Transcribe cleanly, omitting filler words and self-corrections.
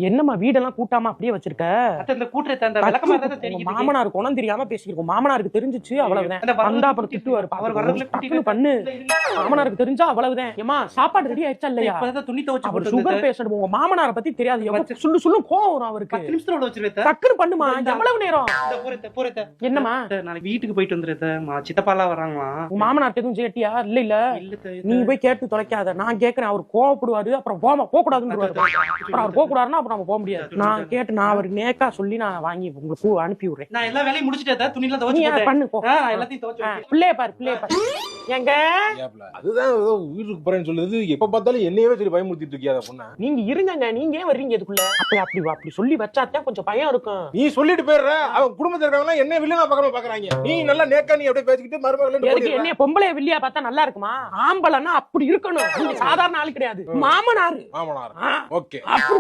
என்னம்மா வீடெல்லாம் கூட்டாம அப்படியே வச்சிருக்க? மாமனார் குணம் தெரியாம பேசிருக்கோம். மாமனாருக்கு தெரிஞ்சிச்சு அவ்வளவுதான். வந்தா அப்புறம் திட்டுவாரு. பண்ணு. மாமனாருக்கு தெரிஞ்சா அவ்வளவுதான். ஏமா சாப்பாடு ரெடி ஆயிடுச்சா இல்லையா? துணி துவைச்சு அவர் சுகர் பேஷண்ட். உங்க மாமனாரை பத்தி தெரியாது. சொல்லு சொல்லு கோவம் வரும் அவருக்கு. 10 நிமிஷத்துல வச்சிருவேன். டக்குனு பண்ணுமா. எவ்வளவு நேரம்? என்னமா நாளைக்கு வீட்டுக்கு போயிட்டு வந்துருமா? சித்தப்பாலாம் வராங்களா? உங்க மாமனார் எதுவும் கேட்டியா? இல்ல இல்ல நீ போய் கேட்டு தொலைக்காத. நான் கேக்குறேன். அவர் கோவப்படுவாரு. அப்புறம் போக கூடாதுன்னு அப்புறம் அவர் போக கூடாதுன்னா அப்புறம் நம்ம போக முடியாது. நான் கேட்டு நான் அவருக்கு நேக்கா சொல்லி நான் வாங்கி உங்களுக்கு பூ அனுப்பி விடுறேன். நான் எல்லா வேலையும் முடிச்சிட்டேன். துணி எல்லாம் துவைச்சு பண்ணு போ. எல்லாத்தையும் துவைச்சு பிள்ளைய பாரு. எங்க அதுதான் வீட்டுக்கு போறேன்னு சொல்லுது. எப்ப பார்த்தாலும் என்னையவே சரி பயமுறுத்திட்டு இருக்கியா பொண்ணா? நீங்க இருங்க. நீங்க ஏன் வர்றீங்க இதுக்குள்ள? அப்படி சொல்லி வச்சாதான் கொஞ்சம் பயம் இருக்கும். நீ சொல்லிட்டு போயிடுற. அவன் குடும்பத்துல இருக்கவங்க என்ன வில்லனா பாக்குறாங்க. நீ நல்லா நேக்கா நீ அப்படியே பேசிக்கிட்டு மருமகளே என்ன பொம்பளை வில்லியா பார்த்தா நல்லா இருக்குமா? ஆம்பளன்னா அப்படி இருக்கணும். நீங்க சாதாரண ஆள் கிடையாது. மாமனார் ஓகே அப்படி